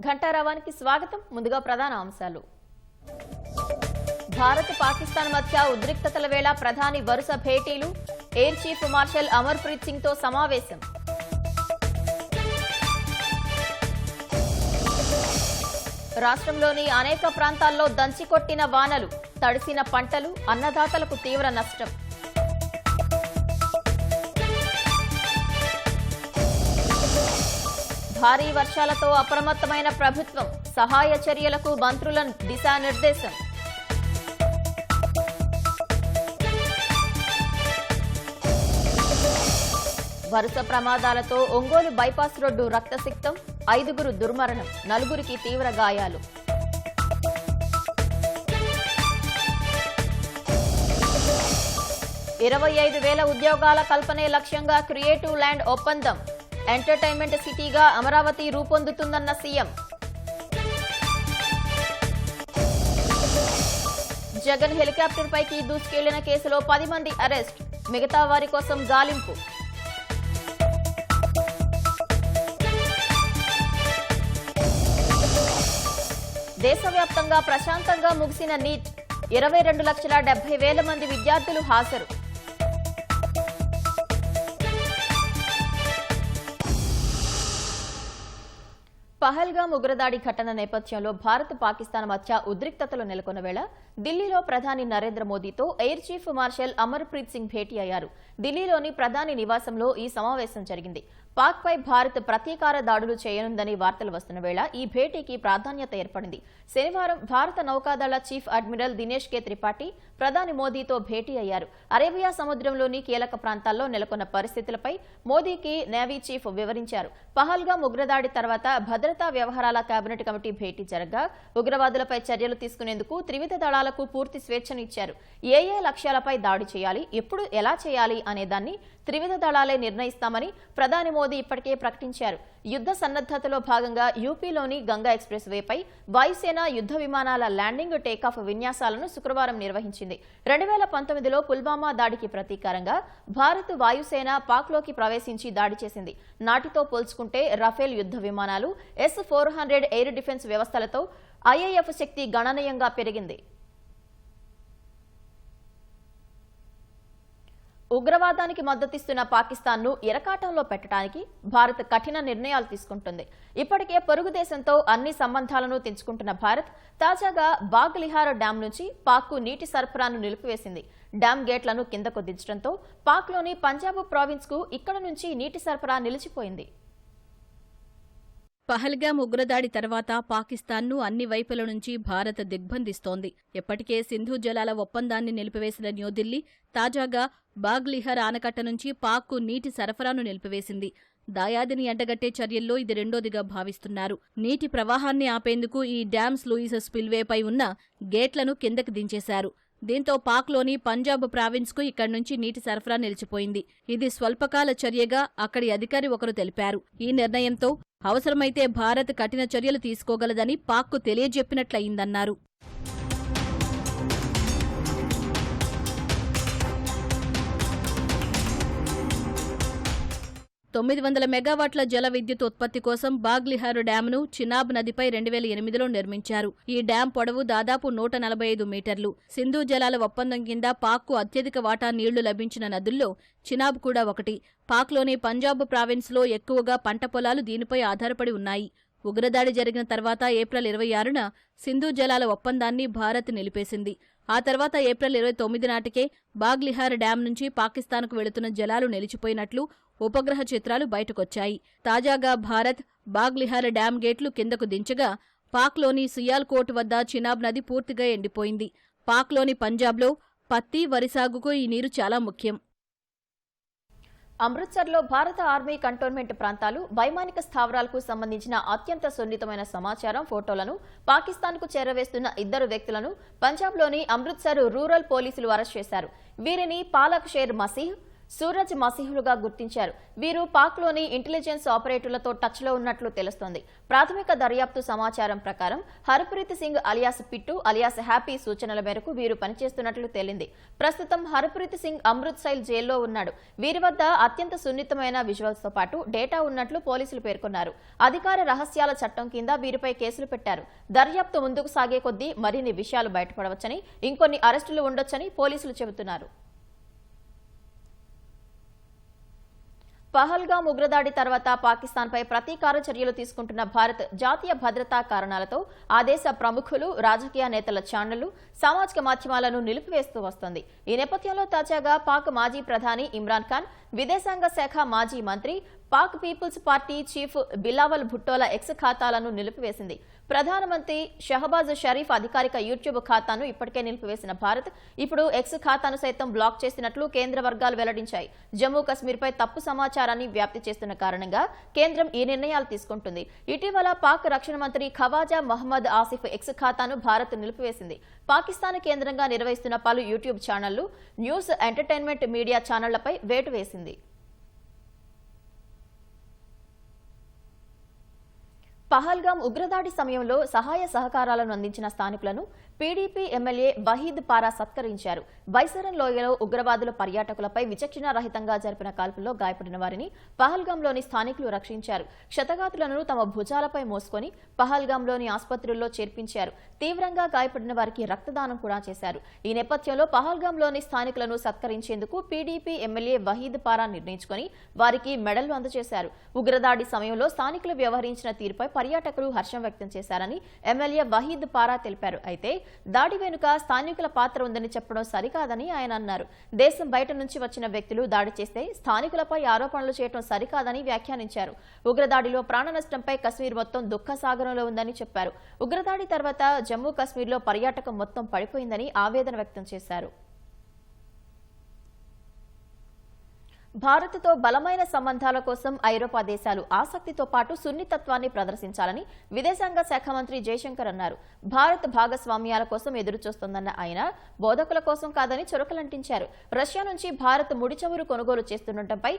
ఘంటారావానికి స్వాగతం. ముందుగా ప్రధాన అంశాలు. భారత్ పాకిస్తాన్ మధ్య ఉద్రిక్తతల వేళ ప్రధాని వరుస భేటీలు. Air chief marshal Amarpreet Singh తో సమావేశం. రాష్ట్రంలోని అనేక ప్రాంతాల్లో దంచికొట్టిన వానలు, తడిసిన పంటలు, అన్నదాతలకు తీవ్ర నష్టం. భారీ వర్షాలతో అప్రమత్తమైన ప్రభుత్వం, సహాయ చర్యలకు మంత్రుల దిశానిర్దేశం. వరుస ప్రమాదాలతో ఒంగోలు బైపాస్ రోడ్డు రక్తసిక్తం, 5గురు దుర్మరణం, 4గురికి తీవ్ర గాయాలు. $25,000 ఉద్యోగాల కల్పనే లక్ష్యంగా క్రియేటివ్ ల్యాండ్ ఒప్పందం. ఎంటర్టైన్మెంట్ సిటీగా అమరావతి రూపొందుతుందన్న సీఎం. జగన్ హెలికాప్టర్ పైకి దూసుకెళ్లిన కేసులో 10 మంది అరెస్ట్, మిగతా వారి కోసం గాలింపు. దేశవ్యాప్తంగా ప్రశాంతంగా ముగిసిన నీట్, 22,70,000 మంది విద్యార్థులు హాజరు. పహల్గామ్ ఉగ్రదాడి ఘటన నేపథ్యంలో భారత్ పాకిస్తాన్ మధ్య ఉద్రిక్తతలు నెలకొన్న వేళ ఢిల్లీలో ప్రధాని నరేంద్ర మోదీతో air chief marshal Amarpreet Singh భేటీ అయ్యారు. ఢిల్లీలోని ప్రధాని నివాసంలో ఈ సమావేశం జరిగింది. పాక్ పై భారత్ ప్రతీకార దాడులు చేయనుందని వార్తలు వస్తున్న వేళ ఈ భేటీకి ప్రాధాన్యత ఏర్పడింది. శనివారం భారత నౌకాదళ చీఫ్ అడ్మిరల్ దినేష్ కే త్రిపాఠి ప్రధాని మోదీతో భేటీ అయ్యారు. అరేబియా సముద్రంలోని కీలక ప్రాంతాల్లో నెలకొన్న పరిస్థితులపై మోదీకి నేవీ చీఫ్ వివరించారు. పహల్గామ్ ఉగ్రదాడి తర్వాత భద్రతా వ్యవహారాల కేబినెట్ కమిటీ భేటీ జరగ్గా ఉగ్రవాదులపై చర్యలు తీసుకునేందుకు త్రివిధ దళాలకు పూర్తి స్వేచ్ఛనిచ్చారు. ఏ లక్ష్యాలపై దాడి చేయాలి, ఎప్పుడు ఎలా చేయాలి అనేదాన్ని త్రివిధ దళాలే నిర్ణయిస్తామని ప్రధాని మోదీ ఇప్పటికే ప్రకటించారు. యుద్ధ సన్నద్దతలో భాగంగా యూపీలోని గంగా ఎక్స్ప్రెస్ వేపై వాయుసేన యుద్ధ విమానాల ల్యాండింగ్ టేకాఫ్ విన్యాసాలను శుక్రవారం నిర్వహించింది. 2019లో పుల్వామా దాడికి ప్రతీకారంగా భారత్ వాయుసేన పాక్లోకి ప్రవేశించి దాడి చేసింది. నాటితో పోల్చుకుంటే రఫేల్ యుద్ధ విమానాలు, S-400 ఎయిర్ డిఫెన్స్ వ్యవస్థలతో ఐఏఎఫ్ శక్తి గణనీయంగా పెరిగింది. ఉగ్రవాదానికి మద్దతిస్తున్న పాకిస్తాన్ను ఇరకాటంలో పెట్టడానికి భారత్ కఠిన నిర్ణయాలు తీసుకుంటుంది. ఇప్పటికే పొరుగు దేశంతో అన్ని సంబంధాలను తెంచుకుంటున్న భారత్ తాజాగా బాగ్లిహార్ డ్యాం నుంచి పాక్కు నీటి సరఫరాను నిలిపివేసింది. డ్యాం గేట్లను కిందకు దించడంతో పాక్లోని పంజాబ్ ప్రావిన్స్కు ఇక్కడ నుంచి నీటి సరఫరా నిలిచిపోయింది. పహల్గామ్ ఉగ్రదాడి తర్వాత పాకిస్తాన్ను అన్ని వైపుల నుంచి భారత్ దిగ్బంధిస్తోంది. ఎప్పటికే సింధు జలాల ఒప్పందాన్ని నిలిపివేసిన న్యూఢిల్లీ తాజాగా బాగ్లిహర్ ఆనకట్ట నుంచి పాక్కు నీటి సరఫరాను నిలిపివేసింది. దాయాదిని ఎండగట్టే చర్యల్లో ఇది రెండోదిగా భావిస్తున్నారు. నీటి ప్రవాహాన్ని ఆపేందుకు ఈ డ్యామ్స్ లూయిస్ స్పిల్వేపై ఉన్న గేట్లను కిందకి దించేశారు. దీంతో పాక్లోని పంజాబ్ ప్రావిన్స్కు ఇక్కడి నుంచి నీటి సరఫరా నిలిచిపోయింది. ఇది స్వల్పకాల చర్యగా అక్కడి అధికారి ఒకరు తెలిపారు. ఈ నిర్ణయంతో అవసరమైతే భారత్ కఠిన చర్యలు తీసుకోగలదని పాక్కు తెలియజెప్పినట్లయిందన్నారు. 900 మెగావాట్ల జల విద్యుత్ ఉత్పత్తి కోసం బాగ్లిహార్ డ్యాంను చినాబ్ నదిపై 2008లో నిర్మించారు. ఈ డ్యాం పొడవు దాదాపు 145 మీటర్లు. సింధు జలాల ఒప్పందం కింద పాక్కు అత్యధిక వాటా నీళ్లు లభించిన నదుల్లో చినాబ్ కూడా ఒకటి. పాక్లోని పంజాబ్ ప్రావిన్స్లో ఎక్కువగా పంట పొలాలు దీనిపై ఆధారపడి ఉన్నాయి. ఉగ్రదాడి జరిగిన తర్వాత ఏప్రిల్ 26న సింధు జలాల ఒప్పందాన్ని భారత్ నిలిపేసింది. ఆ తర్వాత ఏప్రిల్ 29 నాటికే బాగ్లిహార్ డ్యాం నుంచి పాకిస్తాన్కు వెళుతున్న జలాలు నిలిచిపోయినట్లు ఉపగ్రహ చిత్రాలు బయటకొచ్చాయి. తాజాగా భారత్ బాగ్లిహార్ డ్యాం గేట్లు కిందకు దించగా పాక్లోని సియాల్కోట్ వద్ద చినాబ్ నది పూర్తిగా ఎండిపోయింది. పాక్లోని పంజాబ్లో పత్తి, వరి సాగుకు ఈ నీరు చాలా ముఖ్యం. అమృత్సర్లో భారత ఆర్మీ కంటోన్మెంట్ ప్రాంతాలు, వైమానిక స్థావరాలకు సంబంధించిన అత్యంత సున్నితమైన సమాచారం, ఫోటోలను పాకిస్తాన్కు చేరవేస్తున్న 2 వ్యక్తులను పంజాబ్లోని అమృత్సర్ రూరల్ పోలీసులు అరెస్ట్ చేశారు. వీరిని పాలక్ షేర్ మసీహ్, సూరజ్ మసీహులుగా గుర్తించారు. వీరు పాక్లోని ఇంటెలిజెన్స్ ఆపరేటర్లతో టచ్లో ఉన్నట్లు తెలుస్తోంది. ప్రాథమిక దర్యాప్తు సమాచారం ప్రకారం Harpreet Singh alias Pittu alias Happy సూచనల మేరకు వీరు పనిచేస్తున్నట్లు తేలింది. ప్రస్తుతం హర్ప్రీత్ సింగ్ అమృత్సర్ జైల్లో ఉన్నాడు. వీరి వద్ద అత్యంత సున్నితమైన విజువల్స్తో పాటు డేటా ఉన్నట్లు పోలీసులు పేర్కొన్నారు. అధికార రహస్యాల చట్టం కింద వీరిపై కేసులు పెట్టారు. దర్యాప్తు ముందుకు సాగే కొద్దీ మరిన్ని విషయాలు బయటపడవచ్చని, ఇంకొన్ని అరెస్టులు ఉండొచ్చని పోలీసులు చెబుతున్నారు. పహల్గామ్ ఉగ్రదాడి తర్వాత పాకిస్తాన్పై ప్రతీకార చర్యలు తీసుకుంటున్న భారత్ జాతీయ భద్రతా కారణాలతో ఆ దేశ ప్రముఖులు, రాజకీయ నేతల ఛానళ్లు, సామాజిక మాధ్యమాలను నిలిపివేస్తూ వస్తోంది. ఈ నేపథ్యంలో తాజాగా పాక్ మాజీ ప్రధాని ఇమ్రాన్ ఖాన్, విదేశాంగ శాఖ మాజీ మంత్రి, Pak Peoples Party chief Bilawal భుట్టోల ఎక్స్ ఖాతాలను నిలిపివేసింది. ప్రధానమంత్రి షహబాజ్ షరీఫ్ అధికారిక యూట్యూబ్ ఖాతాను ఇప్పటికే నిలిపివేసిన భారత్ ఇప్పుడు ఎక్స్ ఖాతాను సైతం బ్లాక్ చేసినట్లు కేంద్ర వర్గాలు వెల్లడించాయి. జమ్మూ కశ్మీర్పై తప్పు సమాచారాన్ని వ్యాప్తి చేస్తున్న కారణంగా కేంద్రం ఈ నిర్ణయాలు తీసుకుంటుంది. ఇటీవల పాక్ రక్షణ మంత్రి ఖవాజా మహమ్మద్ ఆసిఫ్ ఎక్స్ ఖాతాను భారత్ నిలిపివేసింది. పాకిస్తాన్ కేంద్రంగా నిర్వహిస్తున్న పలు యూట్యూబ్ ఛానళ్లు, న్యూస్, ఎంటర్టైన్మెంట్ మీడియా ఛానళ్లపై వేటు వేసింది. పహల్గామ్ ఉగ్రదాడి సమయంలో సహాయ సహకారాలను అందించిన స్థానికులను పీడీపీ ఎమ్మెల్యే వహీద్ పారా సత్కరించారు. బైసరన్ లోయలో ఉగ్రవాదుల పర్యాటకులపై విచక్షణారహితంగా జరిపిన కాల్పుల్లో గాయపడిన వారిని పహల్గామ్లోని స్థానికులు రక్షించారు. క్షతగాతులను తమ భుజాలపై మోసుకొని పహల్గామ్లోని ఆసుపత్రుల్లో చేర్పించారు. తీవ్రంగా గాయపడిన వారికి రక్తదానం కూడా చేశారు. ఈ నేపథ్యంలో పహల్గామ్లోని స్థానికులను సత్కరించేందుకు పీడీపీ ఎమ్మెల్యే వహీద్ పారా నిర్ణయించుకుని వారికి మెడల్ అందజేశారు. ఉగ్రదాడి సమయంలో స్థానికులు వ్యవహరించిన తీరుపై పర్యాటకులు హర్షం వ్యక్తం చేశారని ఎమ్మెల్యే వహీద్ పారా తెలిపారు. అయితే దాడి వెనుక స్థానికుల పాత్ర ఉందని చెప్పడం సరికాదని ఆయన అన్నారు. దేశం బయట నుంచి వచ్చిన వ్యక్తులు దాడి చేస్తే స్థానికులపై ఆరోపణలు చేయడం సరికాదని వ్యాఖ్యానించారు. ఉగ్రదాడిలో ప్రాణ నష్టంపై కశ్మీర్ మొత్తం దుఃఖ సాగరంలో ఉందని చెప్పారు. ఉగ్రదాడి తర్వాత జమ్మూ కశ్మీర్లో పర్యాటకం మొత్తం పడిపోయిందని ఆవేదన వ్యక్తం చేశారు. భారత్తో బలమైన సంబంధాల కోసం ఐరోపా దేశాలు ఆసక్తితో పాటు సున్నితత్వాన్ని ప్రదర్శించాలని విదేశాంగ శాఖ మంత్రి జయశంకర్ అన్నారు. భారత్ భాగస్వామ్యాల కోసం ఎదురుచూస్తోందన్న ఆయన బోధకుల కోసం కాదని చురకలంటించారు. రష్యా నుంచి భారత్ ముడి చమురు కొనుగోలు చేస్తుండటంపై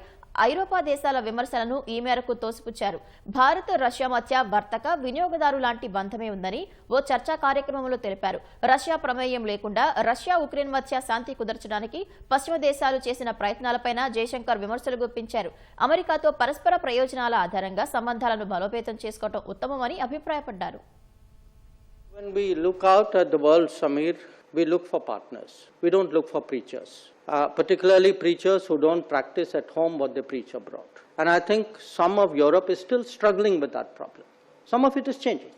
ఐరోపా దేశాల విమర్శలను ఈ మేరకు తోసిపుచ్చారు. భారత్, రష్యా మధ్య వర్తక, వినియోగదారు లాంటి బంధమే ఉందని ఓ చర్చా కార్యక్రమంలో తెలిపారు. రష్యా ప్రమేయం లేకుండా రష్యా, ఉక్రెయిన్ మధ్య శాంతి కుదర్చడానికి పశ్చిమ దేశాలు చేసిన ప్రయత్నాలపైన జయశంకర్ విమర్శలు గుప్పించారు. అమెరికాతో పరస్పర ప్రయోజనాల ఆధారంగా సంబంధాలను బలోపేతం చేసుకోవడం ఉత్తమమని అభిప్రాయపడ్డారు. When we look out at the world, Samir, we look for partners. We don't look for preachers, particularly preachers who don't practice at home what they preach abroad. And I think some of Europe is still struggling with that problem. Some of it is changing.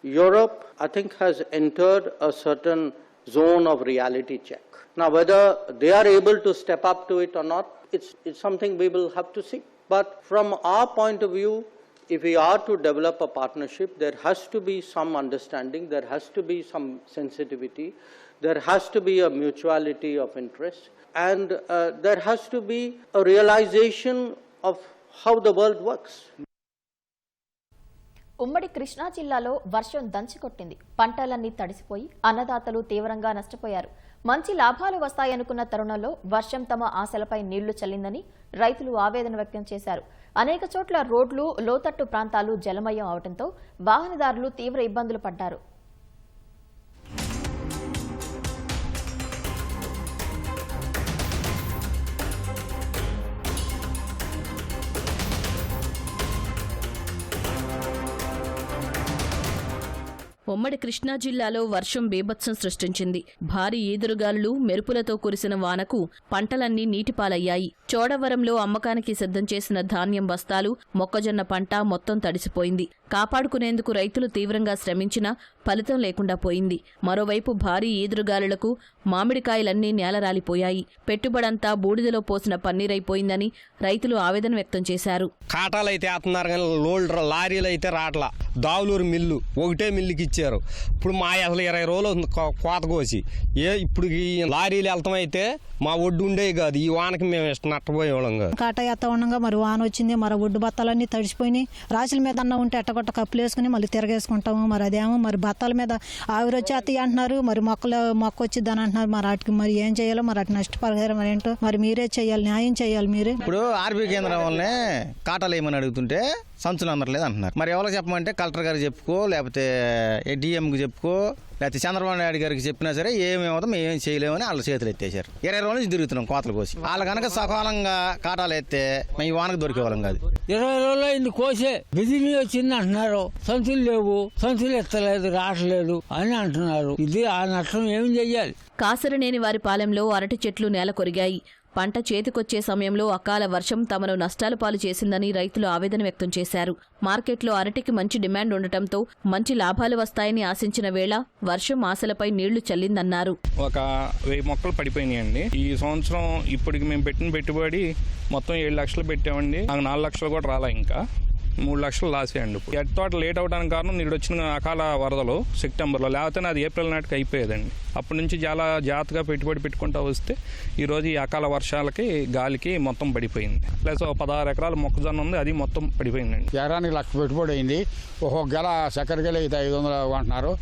Europe, I think, has entered a certain zone of reality check. Now, whether they are able to step up to it or not, it's something we will have to see. But from our point of view, if we are to develop a partnership, there has to be some understanding, there has to be some sensitivity, there has to be a mutuality of interest, and there has to be a realization of how the world works. ఉమ్మడి కృష్ణా జిల్లాలో వర్షం దంచికొట్టింది. పంటలన్నీ తడిసిపోయి అన్నదాతలు తీవ్రంగా నష్టపోయారు. మంచి లాభాలు వస్తాయనుకున్న తరుణంలో వర్షం తమ ఆశలపై నీళ్లు చల్లిందని రైతులు ఆవేదన వ్యక్తం చేశారు. అనేక చోట్ల రోడ్లు, లోతట్టు ప్రాంతాలు జలమయం అవడంతో వాహనదారులు తీవ్ర ఇబ్బందులు పడ్డారు. ఉమ్మడి కృష్ణా జిల్లాలో వర్షం బీభత్సం సృష్టించింది. భారీ ఈదురుగాలులు, మెరుపులతో కురిసిన వానకు పంటలన్నీ నీటిపాలయ్యాయి. చోడవరంలో అమ్మకానికి సిద్ధం చేసిన ధాన్యం బస్తాలు, మొక్కజొన్న పంట మొత్తం తడిసిపోయింది. కాపాడుకునేందుకు రైతులు తీవ్రంగా శ్రమించినా ఫలితం లేకుండా పోయింది. మరోవైపు భారీ ఈదురుగాలులకు మామిడికాయలన్నీ నేలరాలిపోయాయి. పెట్టుబడంతా బూడిదలో పోసిన పన్నీరైపోయిందని రైతులు ఆవేదన వ్యక్తం చేశారు. కాటాలైతే వేస్తున్నారు కానీ లారీలు అయితే రాట్లా. దావులూరు మిల్లు ఒకటే మిల్లుకి ఇచ్చారు. ఇప్పుడు మా అసలు 20 రోజులు కోత కోసి ఇప్పుడు ఈ లారీలు వెళ్తామైతే మా ఒడ్డు ఉండేవి కాదు. ఈ వానకి మేము ఇష్టం నష్టపోయేవాళ్ళం కాదు. కాట ఎత్త ఉండగా మరి వాన వచ్చింది. మరి ఒడ్డు బత్తాలన్నీ తడిసిపోయినాయి. రాశుల మీద అన్న ఉంటే ఎట్టగొట్ట గుట్ట కప్పులు వేసుకుని మళ్ళీ తిరగేసుకుంటాము. మరి అదేమో మరి బత్తాల మీద ఆవిరి వచ్చేస్తాయి అంటున్నారు, మరి మొక్క వచ్చిద్దని అంటున్నారు. మరి వాటికి మరి ఏం చేయాలో మరి అటు నష్టపరిహారం మరి ఏంటో మరి మీరే చేయాలి, న్యాయం చేయాలి మీరే. ఇప్పుడు ఆర్బీ కేంద్రం వల్లనే కాటాలు వేయమని అడుగుతుంటే సంచులు అందరలేదు అంటున్నారు. మరి ఎవరికి చెప్పమంటే కలెక్టర్ గారికి చెప్పుకో, లేకపోతే డిఎంకి చెప్పుకో, లేకపోతే చంద్రబాబు నాయుడు గారికి చెప్పినా సరే ఏమేమవుతాం మేమేం చేయలేమని వాళ్ళ చేతులు ఎత్తేసారు. 20 రోజుల నుంచి తిరుగుతున్నాం కోతలు కోసి. వాళ్ళు కనుక సకాలంగా కాటాలు ఎత్తే మేము ఈ వానకు దొరికేవాళ్ళం కాదు. 20 రోజులు అయింది కోసే, బిజినీ వచ్చింది అంటున్నారు. సంచులు లేవు, సంచులు ఎత్తలేదు, రావట్లేదు అని అంటున్నారు. ఇది ఆ నష్టం ఏం చెయ్యాలి? కాసరనేని వారి పాలెంలో అరటి చెట్లు నేల కొరిగాయి. పంట చేతికొచ్చే సమయంలో అకాల వర్షం తమను నష్టాల పాలు చేసిందని రైతులు ఆవేదన వ్యక్తం చేశారు. మార్కెట్లో అరటికి మంచి డిమాండ్ ఉండటంతో మంచి లాభాలు వస్తాయని ఆశించిన వేళ వర్షం ఆశలపై నీళ్లు చల్లిందన్నారు. ఒక 1000 మొక్కలు పడిపోయినాయండి. ఈ సంవత్సరం ఇప్పటికి మేము పెట్టిన పెట్టుబడి మొత్తం 7 లక్షలు పెట్టామండి. నాకు 4 లక్షలు కూడా రాలా, ఇంకా 3 లక్షలు లాసే అండి. ఎట్ తోట లేట్ అవడానికి కారణం నీడు వచ్చిన అకాల వరదలు సెప్టెంబర్లో, లేకపోతే అది ఏప్రిల్ నాటికి అయిపోయేదండి. అప్పటి నుంచి చాలా జాగ్రత్తగా పెట్టుబడి పెట్టుకుంటూ వస్తే ఈరోజు ఈ అకాల వర్షాలకి గాలికి మొత్తం పడిపోయింది. ప్లస్ 16 ఎకరాల మొక్కజొన్న ఉంది, అది మొత్తం పడిపోయిందండి. ఎకరానికి 1,00,000 పెట్టుబడి అయింది. ఒక్కొక్క గెల చక్కెర గెల అయితే 500 అంటున్నారు.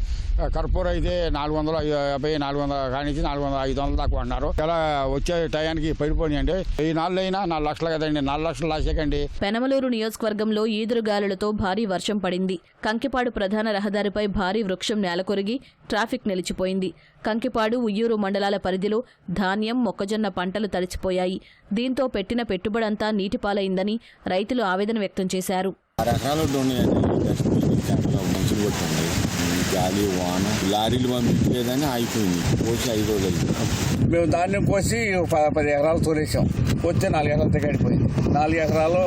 కర్పూర అయితే 450, 400 కానించి 400, 500 దాకా అంటున్నారు. గెల వచ్చే టయానికి పడిపోయినాయండి. 4 అయినా 4 లక్షలు కదండి, 4 లక్షలు లాసేకండి. పెనమలూరు నియోజకవర్గంలో ఈదురుగాలులతో భారీ వర్షం పడింది. కంకిపాడు ప్రధాన రహదారిపై భారీ వృక్షం నేలకొరిగి ట్రాఫిక్ నిలిచిపోయింది. కంకిపాడు, ఉయ్యూరు మండలాల పరిధిలో ధాన్యం, మొక్కజొన్న పంటలు తడిచిపోయాయి. దీంతో పెట్టిన పెట్టుబడంతా నీటిపాలైందని రైతులు ఆవేదన వ్యక్తం చేశారు. గాలి వాన లారీలు పంపించలేదని అయిపోయింది. కోసి 5 రోజులు మేము ధాన్యం కోసి 10 ఎకరాలు తోలేసాం. కోస్తే 4 ఎకరాలు తగ్గిపోయింది. 4 ఎకరాలు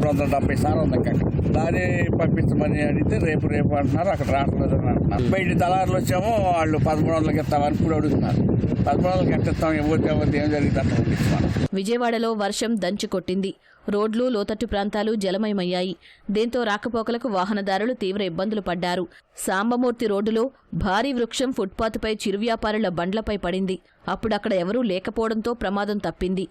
270 సార్లు ఉంది. అక్కడ దాన్ని పంపించమని అడిగితే రేపు అంటున్నారు, అక్కడ రావట్లేదు అని అంటున్నారు. బయట దళారులు వచ్చామో వాళ్ళు 1300కి ఇస్తామని ఇప్పుడు అడుగుతున్నారు. 1300కి ఎట్టిస్తాం, ఎవరికి ఏం జరిగింది అట్లా పంపిస్తున్నాం. విజయవాడలో వర్షం దంచి కొట్టింది. రోడ్లు, లోతట్టు ప్రాంతాలు జలమయమయ్యాయి. దీంతో రాకపోకలకు వాహనదారులు తీవ్ర ఇబ్బందులు పడ్డారు. సాంబమూర్తి రోడ్డులో భారీ వృక్షం ఫుట్పాత్పై చిరు వ్యాపారుల బండ్లపై పడింది. అప్పుడక్కడ ఎవరూ లేకపోవడంతో ప్రమాదం తప్పింది.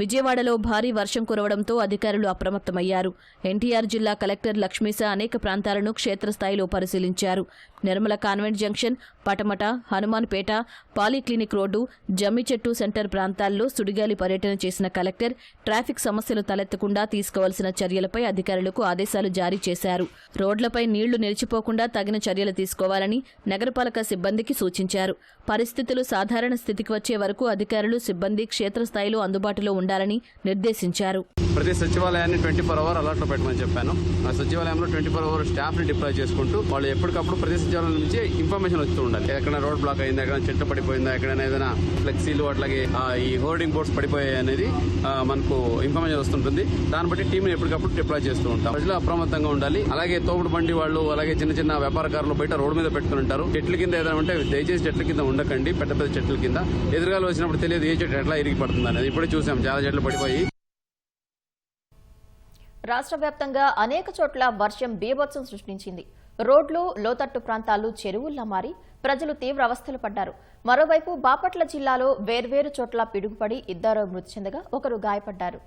విజయవాడలో భారీ వర్షం కురవడంతో అధికారులు అప్రమత్తమయ్యారు. ఎన్టీఆర్ జిల్లా కలెక్టర్ లక్ష్మీశ అనేక ప్రాంతాలను క్షేత్రస్థాయిలో పరిశీలించారు. Nirmala Convent junction, Patamata, Hanumanpet, polyclinic road, Jammichettu centre ప్రాంతాల్లో సుడిగాలి పర్యటన చేసిన కలెక్టర్ ట్రాఫిక్ సమస్యలు తలెత్తకుండా తీసుకోవాల్సిన చర్యలపై అధికారులకు ఆదేశాలు జారీ చేశారు. రోడ్లపై నీళ్లు నిలిచిపోకుండా తగిన చర్యలు తీసుకోవాలని నగరపాలక సిబ్బందికి సూచించారు. పరిస్థితులు సాధారణ స్థితికి వచ్చే వరకు అధికారులు, సిబ్బంది క్షేత్రస్థాయిలో అందుబాటులో ఉండాలని నిర్దేశించారు. ప్రతి సచివాలయాన్ని 24 అవర్ అలర్ట్లో పెట్టమని చెప్పాను. ఆ సచివాలయంలో 24 అవర్ స్టాఫ్ని డిప్లాయ్ చేసుకుంటూ వాళ్ళు ఎప్పటికప్పుడు ప్రతి సచివాలయం నుంచి ఇన్ఫర్మేషన్ వస్తూ ఉండాలి. ఎక్కడైనా రోడ్ బ్లాక్ అయిందా, ఎక్కడైనా చెట్టు పడిపోయిందా, ఎక్కడైనా ఏదైనా ఫ్లెక్సీలు అట్లాగే ఈ హోర్డింగ్ బోర్డ్స్ పడిపోయాయి అనేది మనకు ఇన్ఫర్మేషన్ వస్తుంటుంది. దాన్ని బట్టి టీంని ఎప్పటికప్పుడు డిప్లాయ్ చేస్తూ ఉంటాం. ప్రజలు అప్రమత్తంగా ఉండాలి. అలాగే తోపుడు బండి వాళ్ళు, అలాగే చిన్న చిన్న వ్యాపారకారులు బయట రోడ్డు మీద పెట్టుకుని ఉంటారు. చెట్ల కింద ఏదైనా ఉంటే దయచేసి చెట్ల కింద ఉండకండి. పెద్ద పెద్ద చెట్ల కింద ఎదురుగాలు వచ్చినప్పుడు తెలియదు ఏ చెట్టు ఎట్లా ఇరిగి పడుతుంది అనేది. ఇప్పుడే చూసాం, చాలా చెట్లు పడిపోయి. రాష్ట్ర వ్యాప్తంగా అనేక చోట్ల వర్షం బీభత్సం సృష్టించింది. రోడ్లు, లోతట్టు ప్రాంతాలు చెరువుల్లా మారి ప్రజలు తీవ్ర అవస్థలు పడ్డారు. మరోవైపు బాపట్ల జిల్లాలో వేర్వేరు చోట్ల పిడుగుపడి 2 మృతి చెందగా 1 గాయపడ్డారు.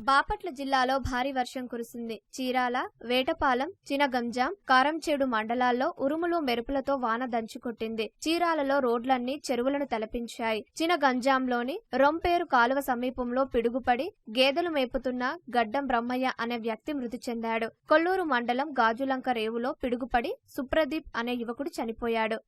బాపట్ల జిల్లాలో భారీ వర్షం కురిసింది. చీరాల, వేటపాలెం, చినగంజాం, కారంచేడు మండలాల్లో ఉరుములు మెరుపులతో వాన దంచుకొట్టింది. చీరాలలో రోడ్లన్నీ చెరువులను తలపించాయి. చినగంజాంలోని రొంపేరు కాలువ సమీపంలో పిడుగుపడి గేదెలు మేపుతున్న గడ్డం బ్రహ్మయ్య అనే వ్యక్తి మృతి చెందాడు. కొల్లూరు మండలం గాజులంక రేవులో పిడుగుపడి సుప్రదీప్ అనే యువకుడు చనిపోయాడు.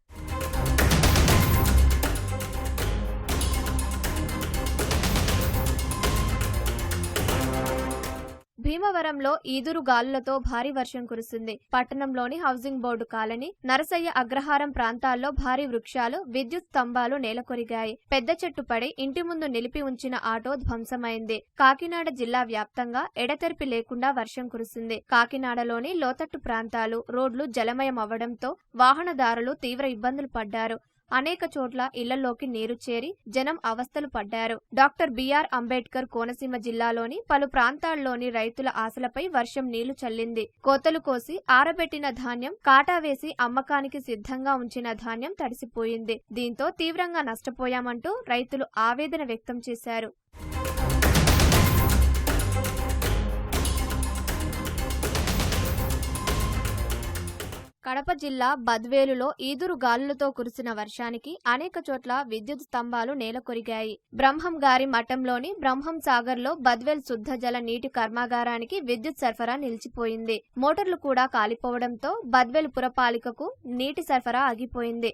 భీమవరంలో ఈదురు గాలులతో భారీ వర్షం కురిసింది. పట్టణంలోని హౌసింగ్ బోర్డు కాలనీ, నరసయ్య అగ్రహారం ప్రాంతాల్లో భారీ వృక్షాలు, విద్యుత్ స్తంభాలు నేలకొరిగాయి. పెద్ద చెట్టు పడి ఇంటి ముందు నిలిపి ఉంచిన ఆటో ధ్వంసమైంది. కాకినాడ జిల్లా వ్యాప్తంగా ఎడతెరిపి లేకుండా వర్షం కురిసింది. కాకినాడలోని లోతట్టు ప్రాంతాలు, రోడ్లు జలమయం అవ్వడంతో వాహనదారులు తీవ్ర ఇబ్బందులు పడ్డారు. అనేక చోట్ల ఇళ్లలోకి నీరు చేరి జనం అవస్థలు పడ్డారు. డాక్టర్ బిఆర్ అంబేద్కర్ కోనసీమ జిల్లాలోని పలు ప్రాంతాల్లోని రైతుల ఆశలపై వర్షం నీళ్లు చల్లింది. కోతలు కోసి ఆరబెట్టిన ధాన్యం, కాటా వేసి అమ్మకానికి సిద్ధంగా ఉంచిన ధాన్యం తడిసిపోయింది. దీంతో తీవ్రంగా నష్టపోయామంటూ రైతులు ఆవేదన వ్యక్తం చేశారు. కడప జిల్లా బద్వేలులో ఈదురు గాలులతో కురిసిన వర్షానికి అనేక చోట్ల విద్యుత్ స్తంభాలు నేలకొరిగాయి. బ్రహ్మం గారి మఠంలోని బ్రహ్మం సాగర్లో బద్వేల్ శుద్ధ జల నీటి కర్మాగారానికి విద్యుత్ సరఫరా నిలిచిపోయింది. మోటార్లు కూడా కాలిపోవడంతో బద్వేల్ పురపాలికకు నీటి సరఫరా ఆగిపోయింది.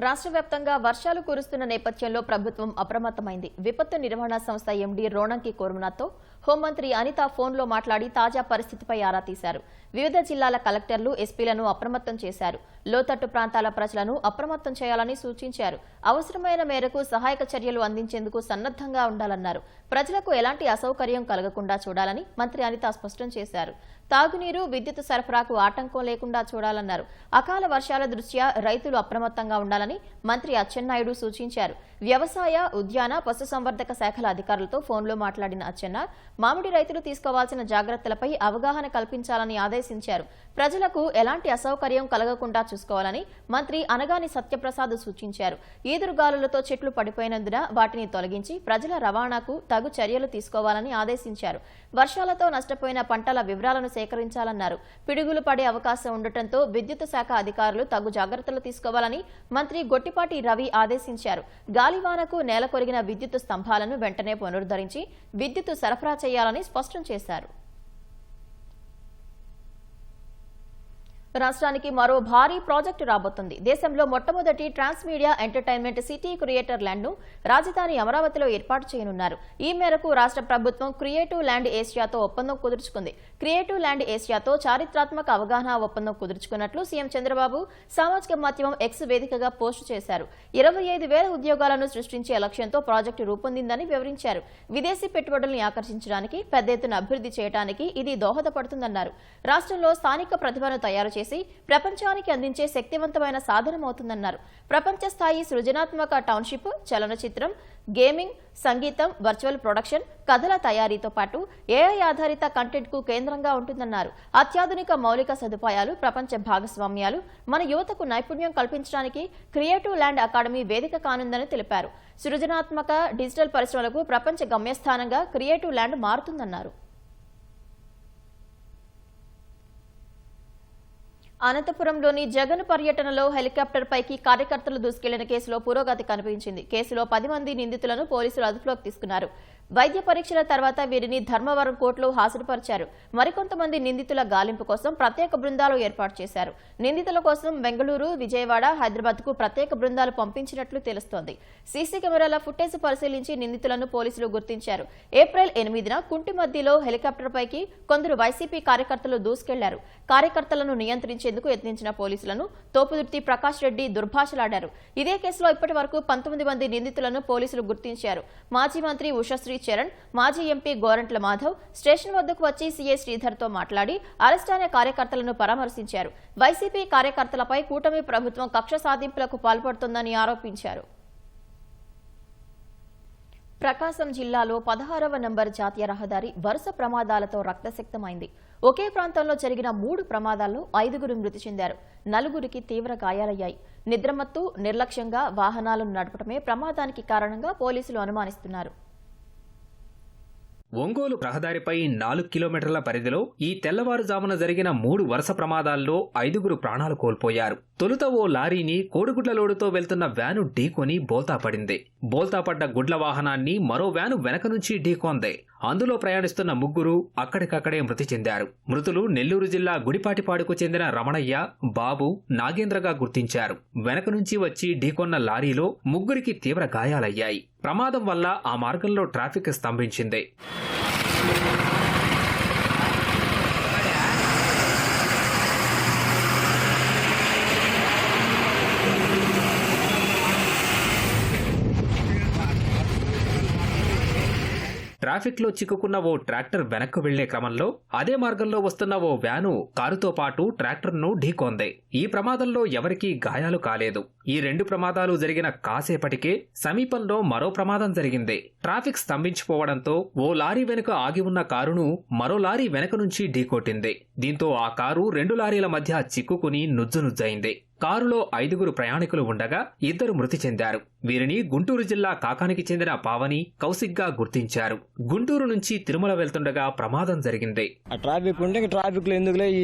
రాష్ట్ర వ్యాప్తంగా వర్షాలు కురుస్తున్న నేపథ్యంలో ప్రభుత్వం అప్రమత్తమైంది. విపత్తు నిర్వహణ సంస్థ ఎండీ రోణంకి కోర్మనాథ్తో హోంమంత్రి అనిత ఫోన్లో మాట్లాడి తాజా పరిస్థితిపై ఆరా తీశారు. వివిధ జిల్లాల కలెక్టర్లు, ఎస్పీలను అప్రమత్తం చేశారు. లోతట్టు ప్రాంతాల ప్రజలను అప్రమత్తం చేయాలని సూచించారు. అవసరమైన మేరకు సహాయక చర్యలు అందించేందుకు సన్నద్ధంగా ఉండాలన్నారు. ప్రజలకు ఎలాంటి అసౌకర్యం కలగకుండా చూడాలని మంత్రి అనిత స్పష్టం చేశారు. తాగునీరు, విద్యుత్ సరఫరాకు ఆటంకం లేకుండా చూడాలన్నారు. అకాల వర్షాల దృష్ట్యా రైతులు అప్రమత్తంగా ఉండాలని మంత్రి అచ్చెన్నాయుడు సూచించారు. వ్యవసాయ, ఉద్యాన, పశుసంవర్ధక శాఖల అధికారులతో ఫోన్లో మాట్లాడిన అచ్చెన్న మామిడి రైతులు తీసుకోవాల్సిన జాగ్రత్తలపై అవగాహన కల్పించాలని ఆదేశించారు. ప్రజలకు ఎలాంటి అసౌకర్యం కలగకుండా చూసుకోవాలని మంత్రి అనగాని సత్యప్రసాద్ సూచించారు. ఈదురుగాలులతో చెట్లు పడిపోయినందున వాటిని తొలగించి ప్రజల రవాణాకు తగు చర్యలు తీసుకోవాలని ఆదేశించారు. వర్షాలతో నష్టపోయిన పంటల వివరాలను సేకరించాలన్నారు. పిడుగులు పడే అవకాశం ఉండటంతో విద్యుత్ శాఖ అధికారులు తగు జాగ్రత్తలు తీసుకోవాలని మంత్రి గొట్టిపాటి రవి ఆదేశించారు. గాలివానకు నేలకొరిగిన విద్యుత్ స్తంభాలను వెంటనే పునరుద్ధరించి విద్యుత్ సరఫరా చేయాలని స్పష్టం చేశారు. రాష్ట్రానికి మరో భారీ ప్రాజెక్టు రాబోతుంది. దేశంలో మొట్టమొదటి ట్రాన్స్మీడియా ఎంటర్టైన్మెంట్ సిటీ క్రియేటర్ ల్యాండ్ ను రాజధాని అమరావతిలో ఏర్పాటు చేయనున్నారు. ఈ మేరకు రాష్ట్ర ప్రభుత్వం క్రియేటివ్ ల్యాండ్ ఏషియాతో ఒప్పందం కుదుర్చుకుంది. క్రియేటివ్ ల్యాండ్ ఏషియాతో చారిత్రాత్మక అవగాహన ఒప్పందం కుదుర్చుకున్నట్లు సీఎం చంద్రబాబు సామాజిక మాధ్యమం ఎక్స్ వేదికగా పోస్టు చేశారు. 25,000 ఉద్యోగాలను సృష్టించే లక్ష్యంతో ప్రాజెక్టు రూపొందిందని వివరించారు. విదేశీ పెట్టుబడుల్ని ఆకర్షించడానికి, పెద్ద ఎత్తున అభివృద్ధి చేయడానికి ఇది దోహదపడుతుందన్నారు. రాష్ట్రంలో స్థానిక ప్రతిభను తయారు చేసి ప్రపంచానికి అందించే శక్తివంతమైన సాధనమవుతుందన్నారు. ప్రపంచ స్థాయి సృజనాత్మక టౌన్షిప్, చలనచిత్రం, గేమింగ్, సంగీతం, వర్చువల్ ప్రొడక్షన్, కథల తయారీతో పాటు ఏఐ ఆధారిత కంటెంట్ కు కేంద్రంగా ఉంటుందన్నారు. అత్యాధునిక మౌలిక సదుపాయాలు, ప్రపంచ భాగస్వామ్యాలు మన యువతకు నైపుణ్యం కల్పించడానికి క్రియేటివ్ ల్యాండ్ అకాడమీ వేదిక కానుందని తెలిపారు. సృజనాత్మక డిజిటల్ పరిశ్రమలకు ప్రపంచ గమ్యస్థానంగా క్రియేటివ్ ల్యాండ్ మారుతుందన్నారు. అనంతపురంలోని జగన్ పర్యటనలో హెలికాప్టర్ పైకి కార్యకర్తలు దూసుకెళ్లిన కేసులో పురోగతి కనిపించింది. కేసులో 10 మంది నిందితులను పోలీసులు అదుపులోకి తీసుకున్నారు. వైద్య పరీక్షల తర్వాత వీరిని ధర్మవరం కోర్టులో హాజరుపరిచారు. మరికొంతమంది నిందితుల గాలింపు కోసం ప్రత్యేక బృందాలు ఏర్పాటు చేశారు. నిందితుల కోసం బెంగళూరు, విజయవాడ, హైదరాబాద్ కు ప్రత్యేక బృందాలు పంపించినట్లు తెలుస్తోంది. సీసీ కెమెరాల ఫుటేజ్ పరిశీలించి నిందితులను పోలీసులు గుర్తించారు. ఏప్రిల్ 8న కుంటిమద్దిలో హెలికాప్టర్ పైకి కొందరు వైసీపీ కార్యకర్తలు దూసుకెళ్లారు. కార్యకర్తలను నియంత్రించేందుకు యత్నించిన పోలీసులను తోపుదుర్తి ప్రకాష్ రెడ్డి దుర్భాషలాడారు. ఇదే కేసులో ఇప్పటి వరకు 19 మంది నిందితులను పోలీసులు గుర్తించారు. మాజీ మంత్రి ఉషశ్రీ చరణ్, మాజీ ఎంపీ గోరంట్ల మాధవ్ స్టేషన్ వద్దకు వచ్చి సీఐ శ్రీధర్తో మాట్లాడి అరెస్ట్ అయిన కార్యకర్తలను పరామర్శించారు. వైసీపీ కార్యకర్తలపై కూటమి ప్రభుత్వం కక్ష సాధింపులకు పాల్పడుతోందని ఆరోపించారు. ప్రకాశం జిల్లాలో 16వ నంబర్ జాతీయ రహదారి వరుస ప్రమాదాలతో రక్తసిక్తమైంది. ఒకే ప్రాంతంలో జరిగిన 3 ప్రమాదాల్లో 5గురు మృతి చెందారు. 4గురికి తీవ్ర గాయాలయ్యాయి. నిద్రమత్తు, నిర్లక్ష్యంగా వాహనాలను నడపడమే ప్రమాదానికి కారణంగా పోలీసులు అనుమానిస్తున్నారు. ఒంగోలు రహదారిపై 4 కిలోమీటర్ల పరిధిలో ఈ తెల్లవారుజామున జరిగిన 3 వరుస ప్రమాదాల్లో 5గురు ప్రాణాలు కోల్పోయారు. తొలుత ఓ లారీని కోడిగుడ్ల లోడుతో వెళ్తున్న వ్యాను ఢీకొని బోల్తా పడింది. బోల్తా పడ్డ గుడ్ల వాహనాన్ని మరో వ్యాను వెనక నుంచి ఢీకొంది. అందులో ప్రయాణిస్తున్న 3గురు అక్కడికక్కడే మృతి చెందారు. మృతులు నెల్లూరు జిల్లా గుడిపాటిపాడుకు చెందిన రమణయ్య, బాబు, నాగేంద్రగా గుర్తించారు. వెనక నుంచి వచ్చి ఢీకొన్న లారీలో 3గురికి తీవ్ర గాయాలయ్యాయి. ప్రమాదం వల్ల ఆ మార్గంలో ట్రాఫిక్ స్తంభించింది. ట్రాఫిక్ లో చిక్కుకున్న ఓ ట్రాక్టర్ వెనక్కు వెళ్లే క్రమంలో అదే మార్గంలో వస్తున్న ఓ వ్యాను కారుతో పాటు ట్రాక్టర్ను ఢీకొంది. ఈ ప్రమాదంలో ఎవరికీ గాయాలు కాలేదు. ఈ 2 ప్రమాదాలు జరిగిన కాసేపటికే సమీపంలో మరో ప్రమాదం జరిగింది. ట్రాఫిక్ స్తంభించిపోవడంతో ఓ లారీ వెనుక ఆగి ఉన్న కారును మరో లారీ వెనక నుంచి ఢీకొట్టింది. దీంతో ఆ కారు 2 లారీల మధ్య చిక్కుకుని నుజ్జునుజ్జైంది. కారులో 5 ప్రయాణికులు ఉండగా 2 మృతి చెందారు. వీరిని గుంటూరు జిల్లా కాకానికి చెందిన పావని, కౌశిక్గా గుర్తించారు. గుంటూరు నుంచి తిరుమల వెళ్తుండగా ప్రమాదం జరిగింది. ట్రాఫిక్ ఉంటే ట్రాఫిక్ లో ఎందుకులే ఈ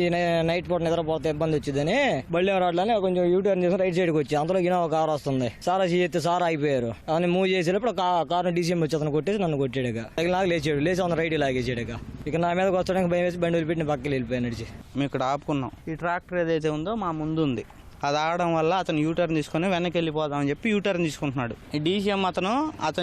నైట్ పూట నిద్రపోతే ఇబ్బంది వచ్చిందని బళ్ళే రావట్లని కొంచెం యూటర్న్ చేసి రైట్ సైడ్కి వచ్చి అందులో ఒక కారు వస్తుంది. సారా చేస్తే సారా అయిపోయారు. అని మూవ్ చేసేటప్పుడు కారుని డీసీఎం వచ్చి అతను కొట్టేసి నన్ను కొట్టాడుగా. నాకు లేచాడు, లేచి అతను రైట్ లాగేసాడుగా. ఇక నా మీదకి వచ్చడానికి భయం వేసి బండి పెట్టిన పక్కకి వెళ్ళిపోయాను. నడిచి మేము ఇక్కడ ఆపుకున్నాం. ఈ ట్రాక్టర్ ఏదైతే ఉందో మా ముందు ఉంది. అది ఆగడం వల్ల అతను యూటర్న్ తీసుకుని వెనక్కి వెళ్ళిపోదామని చెప్పి యూటర్న్ తీసుకుంటున్నాడు. ఈ డీసీఎం అతను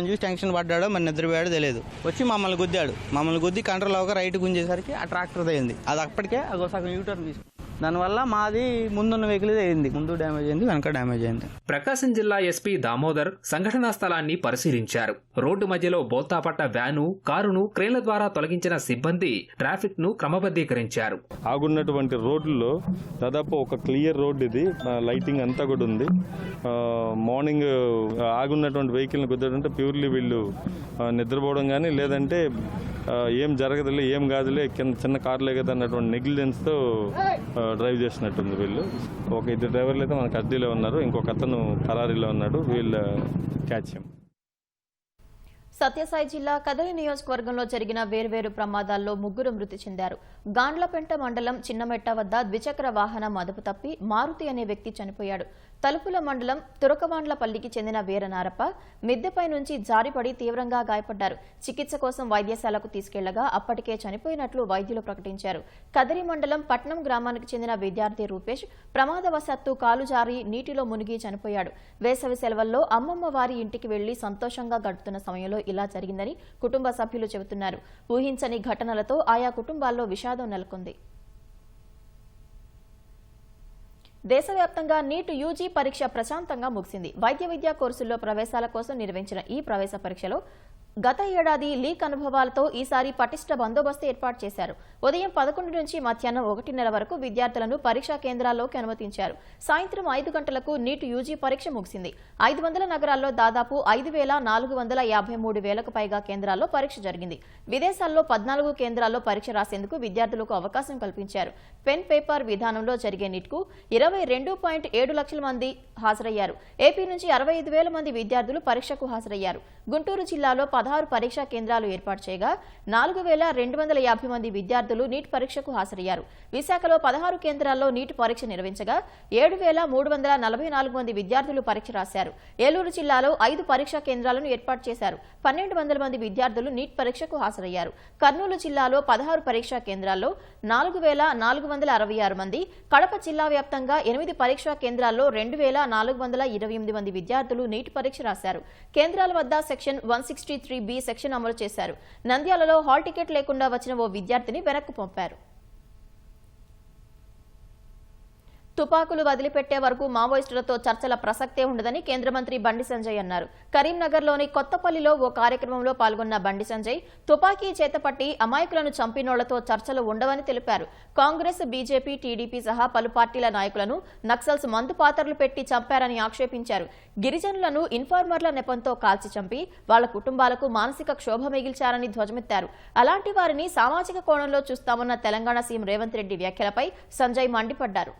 చూసి టెన్షన్ పడ్డాడో మరి నిద్రపోయాడో తెలియదు. వచ్చి మమ్మల్ని గుద్దాడు. మమ్మల్ని గుద్ది కంట్రోల్ అవ్వక రైట్ గుంజేసరికి ఆ ట్రాక్టర్ అయింది. అది అప్పటికే సగం యూటర్న్ తీసుకుంది. దానివల్ల మాది ముందున్న వెహికల్ అయింది. ముందు డ్యామేజ్ అయింది, వెనక డ్యామేజ్ అయింది. ప్రకాశం జిల్లా ఎస్పీ దామోదర్ సంఘటనా స్థలాన్ని పరిశీలించారు. రోడ్డు మధ్యలో బోల్తాపట్ట వ్యాను, కారును క్రేన్ల ద్వారా తొలగించిన సిబ్బంది ట్రాఫిక్ ను క్రమబద్ధీకరించారు. ఆగున్నటువంటి రోడ్లలో దాదాపు ఒక క్లియర్ రోడ్ ఇది. లైటింగ్ అంతా కూడా ఉంది. మార్నింగ్ ఆగున్నటువంటి వెహికల్ని కుదరంటే ప్యూర్లీ వీళ్ళు నిద్రపోవడం కానీ లేదంటే ఏం జరగదులే, ఏం కాదులే, చిన్న కార్లే కదా అన్నటువంటి నెగ్లిజెన్స్తో డ్రైవ్ చేసినట్టుంది వీళ్ళు. ఒక 2 డ్రైవర్లు అయితే మన కస్టడీలో ఉన్నారు. ఇంకొక అతను పరారీలో ఉన్నాడు. వీళ్ళు క్యాచ్ చేయం. సత్యసాయి జిల్లా కదలి నియోజకవర్గంలో జరిగిన వేర్వేరు ప్రమాదాల్లో 3 మృతి చెందారు. గాండ్లపెంట మండలం చిన్నమెట్ట వద్ద ద్విచక్ర వాహనం అదుపు తప్పి మారుతి అనే వ్యక్తి చనిపోయాడు. తలుపుల మండలం తురకవాండ్లపల్లికి చెందిన వీరనారప్ప మిద్దెపై నుంచి జారిపడి తీవ్రంగా గాయపడ్డారు. చికిత్స కోసం వైద్యశాలకు తీసుకెళ్లగా అప్పటికే చనిపోయినట్లు వైద్యులు ప్రకటించారు. కదిరి మండలం పట్నం గ్రామానికి చెందిన విద్యార్థి రూపేష్ ప్రమాదవశాత్తు కాలు జారి నీటిలో మునిగి చనిపోయాడు. వేసవి సెలవుల్లో అమ్మమ్మ వారి ఇంటికి వెళ్లి సంతోషంగా గడుపుతున్న సమయంలో ఇలా జరిగిందని కుటుంబ సభ్యులు చెబుతున్నారు. ఊహించని ఘటనలతో ఆయా కుటుంబాల్లో విషాదం నెలకొంది. దేశవ్యాప్తంగా నీట్ యూజీ పరీక్ష ప్రశాంతంగా ముగిసింది. వైద్య విద్యా కోర్సుల్లో ప్రవేశాల కోసం నిర్వహించిన ఈ ప్రవేశ పరీక్షలో గత ఏడాది లీక్ అనుభవాలతో ఈసారి పటిష్ట బందోబస్తు ఏర్పాటు చేశారు. ఉదయం 11 నుంచి మధ్యాహ్నం 1:30 వరకు విద్యార్థులను పరీక్షా కేంద్రాల్లోకి అనుమతించారు. సాయంత్రం 5 గంటలకు నీట్ యూజీ పరీక్ష ముగిసింది. 500 నగరాల్లో దాదాపు 5,453,000కు పైగా కేంద్రాల్లో పరీక్ష జరిగింది. విదేశాల్లో 14 కేంద్రాల్లో పరీక్ష రాసేందుకు విద్యార్థులకు అవకాశం కల్పించారు. పెన్ పేపర్ విధానంలో జరిగే నీట్కు 22.7 లక్షల మంది హాజరయ్యారు. ఏపీ నుంచి 65,000 మంది విద్యార్థులు పరీక్షకు హాజరయ్యారు. గుంటూరు జిల్లాలో 16 పరీక్షా కేంద్రాలు ఏర్పాటు చేయగా 4,250 మంది విద్యార్థులు నీట్ పరీక్షకు హాజరయ్యారు. విశాఖలో 16 కేంద్రాల్లో నీట్ పరీక్ష నిర్వహించగా 7,344 మంది విద్యార్థులు పరీక్ష రాశారు. ఏలూరు జిల్లాలో 5 పరీక్షా కేంద్రాలను ఏర్పాటు చేశారు. 1,200 మంది విద్యార్థులు నీట్ పరీక్షకు హాజరయ్యారు. కర్నూలు జిల్లాలో 16 పరీక్షా కేంద్రాల్లో 4,466 మంది, కడప జిల్లా వ్యాప్తంగా 8 పరీక్షా కేంద్రాల్లో 2,428 మంది విద్యార్థులు నీట్ పరీక్ష రాశారు. కేంద్రాల వద్ద సెక్షన్ 163B సెక్షన్ అమలు చేశారు. నంద్యాలలో హాల్ టికెట్ లేకుండా వచ్చిన ఓ విద్యార్థిని వెనక్కు పంపారు. తుపాకులు వదిలిపెట్టే వరకు మావోయిస్టులతో చర్చల ప్రసక్తే ఉండదని కేంద్ర మంత్రి బండి సంజయ్ అన్నారు. కరీంనగర్లోని కొత్తపల్లిలో ఓ కార్యక్రమంలో పాల్గొన్న బండి సంజయ్ తుపాకీ చేతపట్టి అమాయకులను చంపినోళ్లతో చర్చలు ఉండవని తెలిపారు. కాంగ్రెస్, బీజేపీ, టీడీపీ సహా పలు పార్టీల నాయకులను నక్సల్స్ మందు పాత్రలు పెట్టి చంపారని ఆక్షేపించారు. గిరిజనులను ఇన్ఫార్మర్ల నెపంతో కాల్చి చంపి వాళ్ల కుటుంబాలకు మానసిక క్షోభ మిగిల్చారని ధ్వజమెత్తారు. అలాంటి వారిని సామాజిక కోణంలో చూస్తామన్న తెలంగాణ సీఎం రేవంత్ రెడ్డి వ్యాఖ్యలపై సంజయ్ మండిపడ్డారు.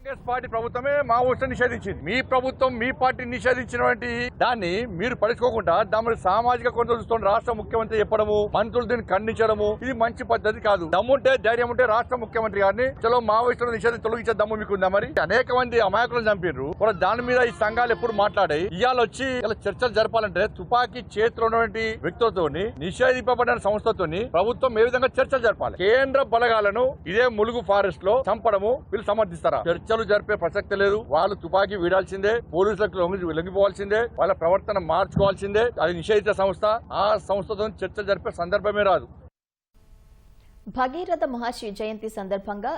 కాంగ్రెస్ పార్టీ ప్రభుత్వమే మావోయిస్టులను నిషేధించింది. మీ ప్రభుత్వం, మీ పార్టీ నిషేధించినటువంటి దాన్ని మీరు పడుచుకోకుండా దాని సామాజిక కోణంలో చూస్తున్న రాష్ట్ర ముఖ్యమంత్రి చెప్పడము, మంత్రులు దీన్ని ఖండించడము, ఇది మంచి పద్ధతి కాదు. దమ్ముంటే, ధైర్యం ఉంటే రాష్ట్ర ముఖ్యమంత్రి గారిని చలో మావోయిస్టులను నిషేధం తొలగించే దమ్ము మీకుందా? మరి అనేక మంది అమాయకులను చంపారు. దాని మీద ఈ సంఘాలు ఎప్పుడు మాట్లాడాయి? ఇవాళ వచ్చి ఇలా చర్చలు జరపాలంటే తుపాకీ చేతిలో ఉన్నటువంటి వ్యక్తులతో, నిషేధింపబడిన సంస్థతో ప్రభుత్వం ఏ విధంగా చర్చలు జరపాలి? కేంద్ర బలగాలను ఇదే ములుగు ఫారెస్ట్ లో చంపడము వీళ్ళు సమర్థిస్తారా? చర్చలు జరిపే ప్రసక్తి లేదు. వాళ్ళు తుపాకీ వీడాల్సిందే, పోలీసులకు లొంగిపోవాల్సిందే, వాళ్ళ ప్రవర్తన మార్చుకోవాల్సిందే. అది నిషేధిత సంస్థ. ఆ సంస్థతో చర్చ జరిపే సందర్భమే రాదు. భగీరథ మహర్షి జయంతి సందర్భంగా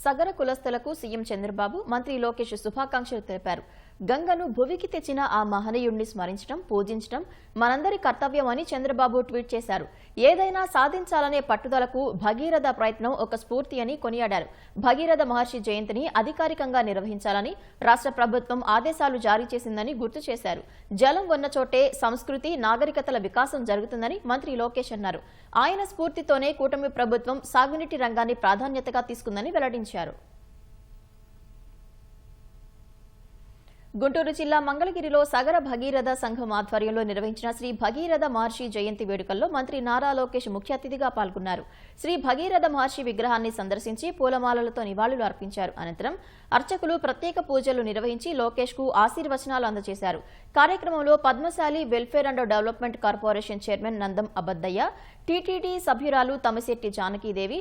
సగర కులస్తులకు సీఎం చంద్రబాబు, మంత్రి లోకేష్ శుభాకాంక్షలు తెలిపారు. గంగను భువికి తెచ్చిన ఆ మహనీయుడిని స్మరించడం, పూజించడం మనందరి కర్తవ్యమని చంద్రబాబు ట్వీట్ చేశారు. ఏదైనా సాధించాలనే పట్టుదలకు భగీరథ ప్రయత్నం ఒక స్ఫూర్తి అని కొనియాడారు. భగీరథ మహర్షి జయంతిని అధికారికంగా నిర్వహించాలని రాష్ట్ర ప్రభుత్వం ఆదేశాలు జారీ చేసిందని గుర్తు చేశారు. జలం ఉన్న చోటే సంస్కృతి, నాగరికతల వికాసం జరుగుతుందని మంత్రి లోకేష్ అన్నారు. ఆయన స్ఫూర్తితోనే కూటమి ప్రభుత్వం సాగునీటి రంగాన్ని ప్రాధాన్యతగా తీసుకుందని వెల్లడించారు. గుంటూరు జిల్లా మంగళగిరిలో సగర భగీరథ సంఘం ఆధ్వర్యంలో నిర్వహించిన శ్రీ భగీరథ మహర్షి జయంతి వేడుకల్లో మంత్రి నారా లోకేష్ ముఖ్య అతిథిగా పాల్గొన్నారు. శ్రీ భగీరథ మహర్షి విగ్రహాన్ని సందర్శించి పూలమాలలతో నివాళులు అర్పించారు. అనంతరం అర్చకులు ప్రత్యేక పూజలు నిర్వహించి లోకేష్ కు ఆశీర్వచనాలు అందజేశారు. కార్యక్రమంలో Padmashali welfare and development corporation chairman Nandam Abaddaiah, TTD సభ్యురాలు తమిశెట్టి జానకీదేవి,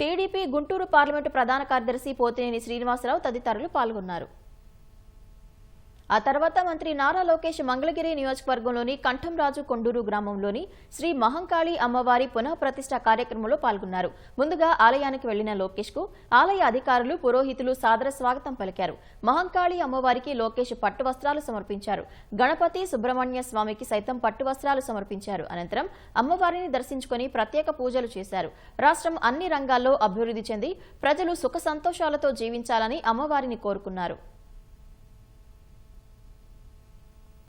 టీడీపీ గుంటూరు పార్లమెంటు ప్రధాన కార్యదర్శి పోతినేని శ్రీనివాసరావు తదితరులు పాల్గొన్నారు. ఆ తర్వాత మంత్రి నారా లోకేష్ మంగళగిరి నియోజకవర్గంలోని కంఠంరాజు కొండూరు గ్రామంలోని శ్రీ మహంకాళి అమ్మవారి పునః ప్రతిష్ఠ కార్యక్రమంలో పాల్గొన్నారు. ముందుగా ఆలయానికి వెళ్లిన లోకేష్ కు ఆలయ అధికారులు, పురోహితులు సాదర స్వాగతం పలికారు. మహంకాళి అమ్మవారికి లోకేష్ పట్టు వస్త్రాలు సమర్పించారు. గణపతి, సుబ్రహ్మణ్య స్వామికి సైతం పట్టు వస్త్రాలు సమర్పించారు. అనంతరం అమ్మవారిని దర్శించుకుని ప్రత్యేక పూజలు చేశారు. రాష్ట్రం అన్ని రంగాల్లో అభివృద్ధి చెంది ప్రజలు సుఖ సంతోషాలతో జీవించాలని అమ్మవారిని కోరుకున్నారు.